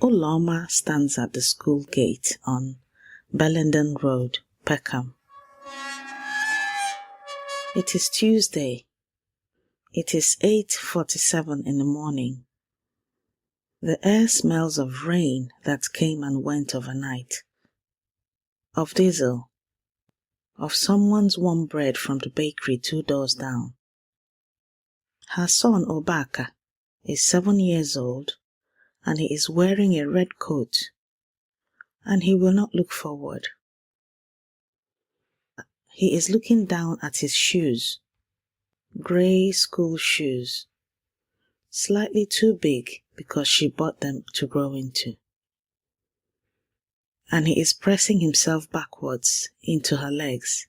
Uloma stands at the school gate on Bellenden Road, Peckham. It is Tuesday. It is 8:47 in the morning. The air smells of rain that came and went overnight, of diesel, of someone's warm bread from the bakery 2 doors down. Her son Obaka is 7 years old, and he is wearing a red coat, and he will not look forward. He is looking down at his shoes, grey school shoes, slightly too big because she bought them to grow into. And he is pressing himself backwards into her legs.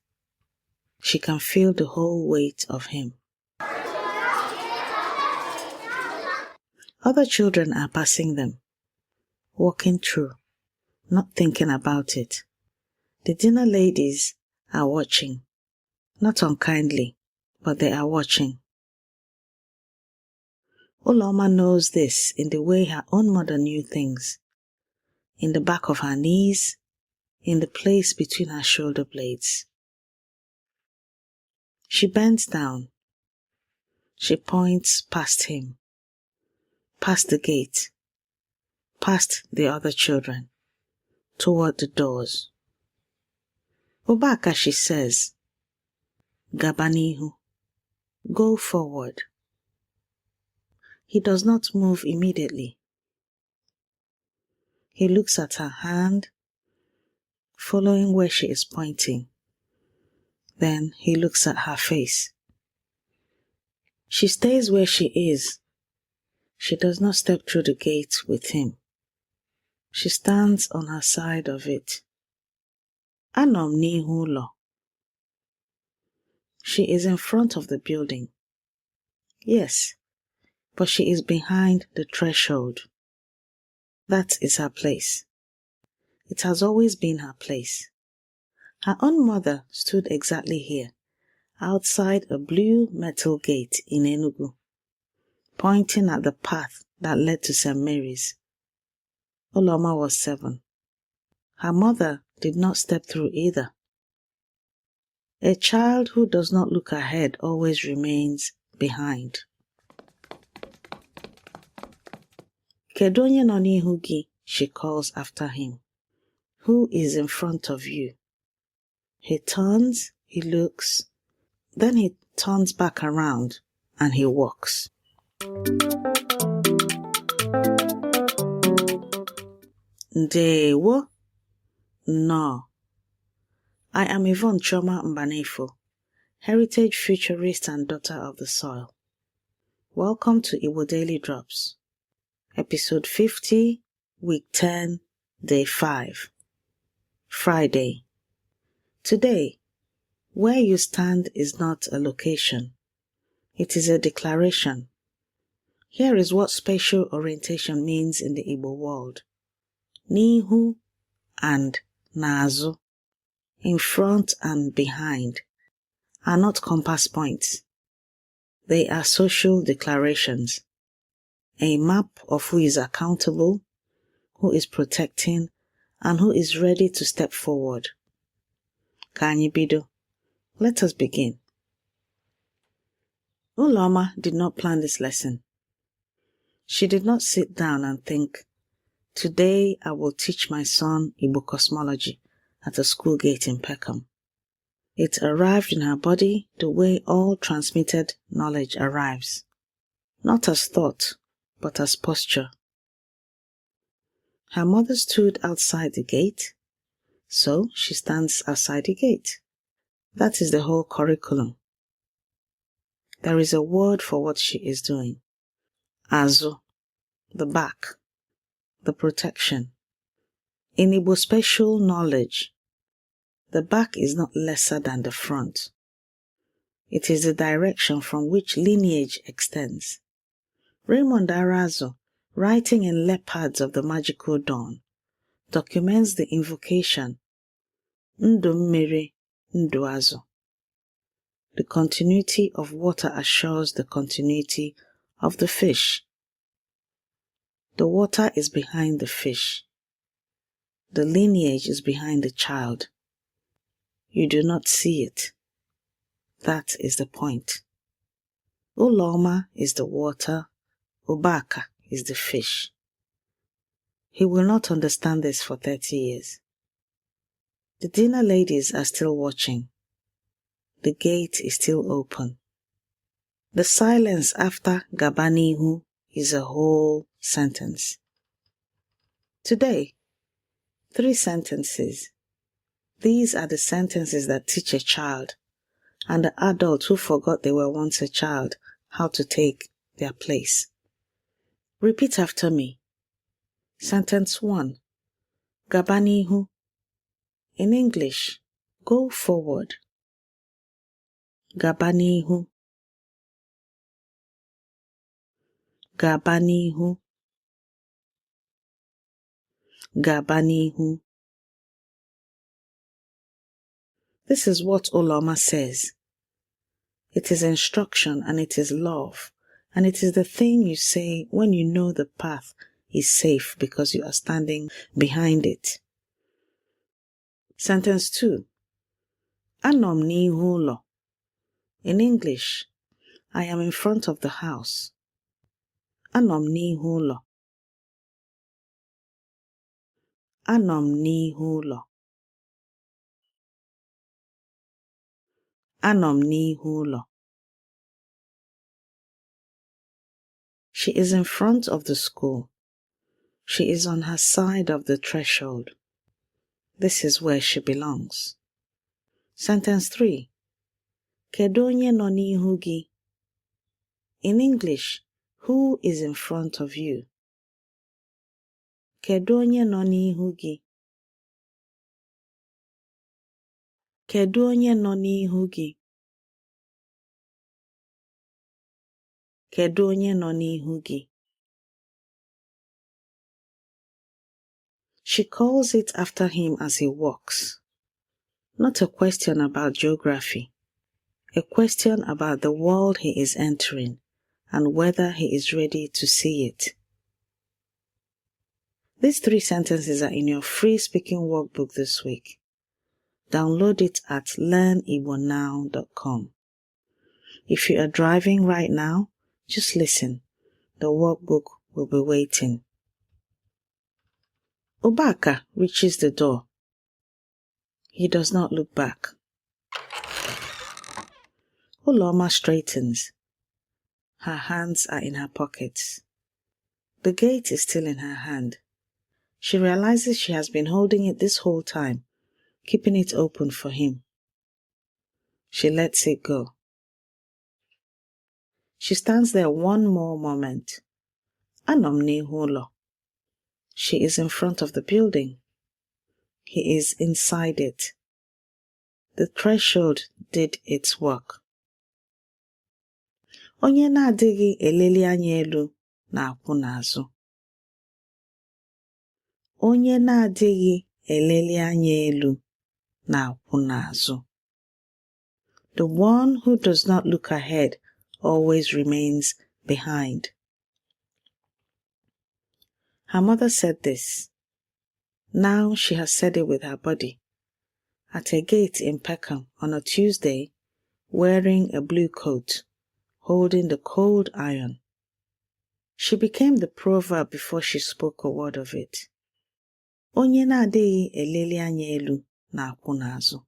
She can feel the whole weight of him. Other children are passing them, walking through, not thinking about it. The dinner ladies are watching, not unkindly, but they are watching. Uloma knows this in the way her own mother knew things, in the back of her knees, in the place between her shoulder blades. She bends down. She points past him, past the gate, past the other children, toward the doors. Obaka, she says, Gabanihu, go forward. He does not move immediately. He looks at her hand, following where she is pointing. Then he looks at her face. She stays where she is. She does not step through the gate with him. She stands on her side of it. Anom n'ihu ụlọ. She is in front of the building. Yes, but she is behind the threshold. That is her place. It has always been her place. Her own mother stood exactly here, outside a blue metal gate in Enugu, pointing at the path that led to St. Mary's. Uloma was 7. Her mother did not step through either. A child who does not look ahead always remains behind. Kedu onye nọ n'ihu gị? She calls after him. Who is in front of you? He turns, he looks, then he turns back around and he walks. Ndewo? No. I am Yvonne Mbanefo, heritage futurist and daughter of the soil. Welcome to Igbo Daily Drops, episode 50, week 10, day 5, Friday. Today, where you stand is not a location. It is a declaration. Here is what spatial orientation means in the Igbo world. N'ihu and n'azụ, in front and behind, are not compass points. They are social declarations. A map of who is accountable, who is protecting, and who is ready to step forward. Ka anyị bido. Let us begin. Uloma did not plan this lesson. She did not sit down and think, today I will teach my son Igbo cosmology at a school gate in Peckham. It arrived in her body the way all transmitted knowledge arrives, not as thought, but as posture. Her mother stood outside the gate, so she stands outside the gate. That is the whole curriculum. There is a word for what she is doing. Azu, the back, the protection. In Igbo spatial knowledge, the back is not lesser than the front. It is the direction from which lineage extends. Raymond Arazo, writing in Leopards of the Magical Dawn, documents the invocation Ndu mmiri, ndu azụ. The continuity of water assures the continuity of the fish. The water is behind the fish. The lineage is behind the child. You do not see it. That is the point. Uloma is the water. Ubaka is the fish. He will not understand this for 30 years. The dinner ladies are still watching. The gate is still open. The silence after Gabanihu is a whole sentence. Today, 3 sentences. These are the sentences that teach a child and the adult who forgot they were once a child how to take their place. Repeat after me. Sentence 1. Gabanihu. In English, go forward. Gabanihu. Gabanihu. Gabanihu. This is what Uloma says. It is instruction and it is love, and it is the thing you say when you know the path is safe because you are standing behind it. Sentence 2. Anom n'ihu ụlọ. In English, I am in front of the house. Anom n'ihu ụlọ. Anom n'ihu ụlọ. Anom n'ihu ụlọ. She is in front of the school. She is on her side of the threshold. This is where she belongs. Sentence 3. Kedu onye nọ n'ihu gị? In English, who is in front of you? Kedu onye nọ n'ihu gị? Kedu onye nọ n'ihu gị? Kedu onye nọ n'ihu gị? She calls it after him as he walks. Not a question about geography, a question about the world he is entering and whether he is ready to see it. These 3 sentences are in your free speaking workbook this week. Download it at learnibonow.com. If you are driving right now, just listen. The workbook will be waiting. Ubaka reaches the door. He does not look back. Uloma straightens. Her hands are in her pockets. The gate is still in her hand. She realizes she has been holding it this whole time, keeping it open for him. She lets it go. She stands there one more moment. Anom n'ihu ụlọ. She is in front of the building. He is inside it. The threshold did its work. Onye na-adịghị eleli anya elu na-akwụ n'azụ. Onye na-adịghị eleli anya elu na-akwụ n'azụ. The one who does not look ahead always remains behind. Her mother said this. Now she has said it with her body. At a gate in Peckham on a Tuesday, wearing a blue coat, holding the cold iron. She became the proverb before she spoke a word of it. Onye na-adịghị eleli anya elu na-akwụ n'azụ.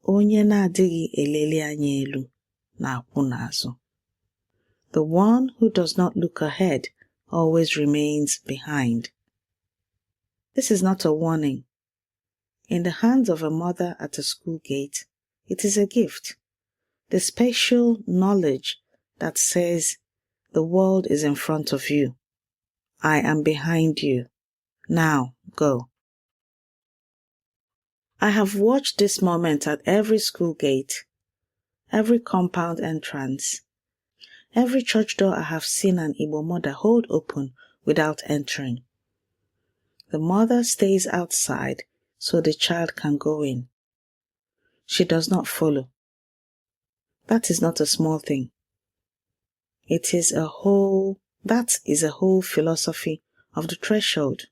Onye na-adịghị eleli anya elu na-akwụ n'azụ. The one who does not look ahead always remains behind. This is not a warning. In the hands of a mother at a school gate, it is a gift. The spatial knowledge that says, the world is in front of you. I am behind you. Now, go. I have watched this moment at every school gate, every compound entrance, every church door I have seen an Igbo mother hold open without entering. The mother stays outside so the child can go in. She does not follow. That is not a small thing. It is a whole That is a whole philosophy of the threshold.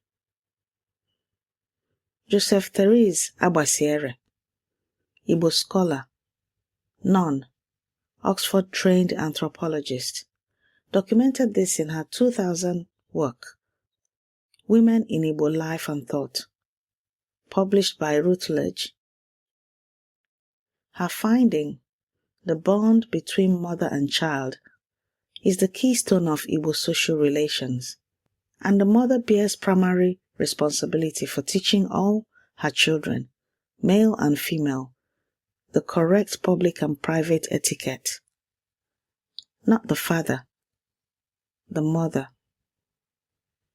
Joseph Thérèse Agbasiere, Igbo scholar, nun, Oxford-trained anthropologist, documented this in her 2000 work, Women in Igbo Life and Thought, published by Routledge. Her finding, the bond between mother and child, is the keystone of Igbo social relations, and the mother bears primary responsibility for teaching all her children, male and female, the correct public and private etiquette. Not the father, the mother.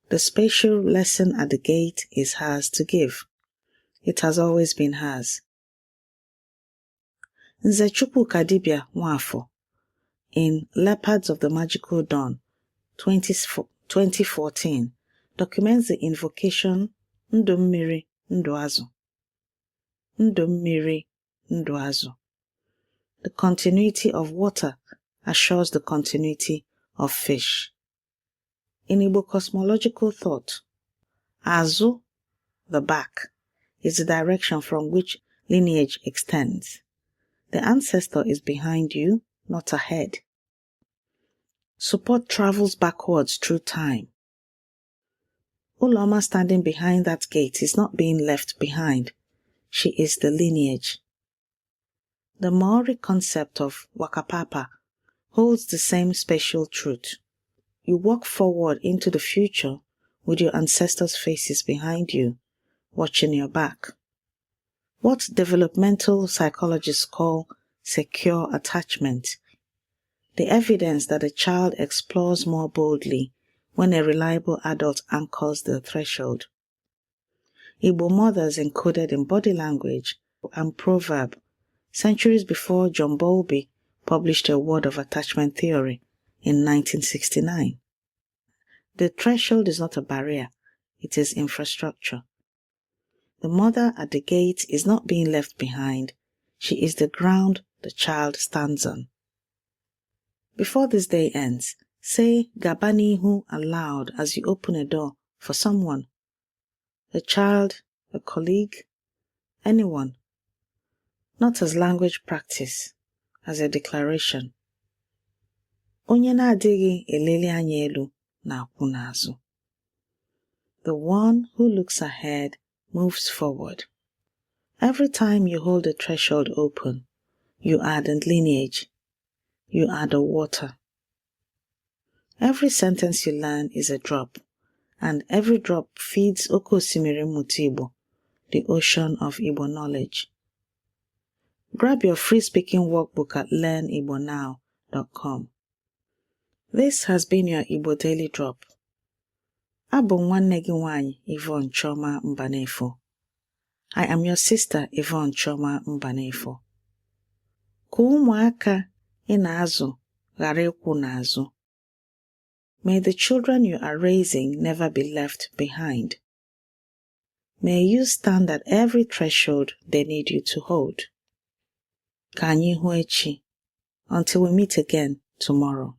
The spatial lesson at the gate is hers to give. It has always been hers. Chukwukadibia Nwafor, in Leopards of the Magical Dawn, 2014, documents the invocation Ndụ mmiri ndụ azụ. Ndụ mmiri ndụ azụ. The continuity of water assures the continuity of fish. In Igbo cosmological thought, Azụ, the back, is the direction from which lineage extends. The ancestor is behind you, not ahead. Support travels backwards through time. Uloma standing behind that gate is not being left behind. She is the lineage. The Maori concept of Wakapapa holds the same spatial truth. You walk forward into the future with your ancestors' faces behind you, watching your back. What developmental psychologists call secure attachment, the evidence that a child explores more boldly when a reliable adult anchors the threshold. Igbo mothers encoded in body language and proverb centuries before John Bowlby published a word of attachment theory in 1969. The threshold is not a barrier, it is infrastructure. The mother at the gate is not being left behind, she is the ground the child stands on. Before this day ends, say Gabanihu aloud as you open a door for someone, a child, a colleague, anyone, not as language practice, as a declaration. Onye na-adịghị eleli anya elu na-akwụ n'azụ. The one who looks ahead moves forward. Every time you hold the threshold open, you add a lineage, you add a water. Every sentence you learn is a drop, and every drop feeds Oke Osimiri Mmụta Igbo, the ocean of Igbo knowledge. Grab your free-speaking workbook at learnigbonnow.com. This has been your Igbo Daily Drop. Abụ nwanne gị nwanyị Yvonne Mbanefo. I am your sister Yvonne Mbanefo. Ka ụmụaka ị na-azụ ghara ịkwụ n'azụ. May the children you are raising never be left behind. May you stand at every threshold they need you to hold. Ka anyị hụ echi. Until we meet again tomorrow.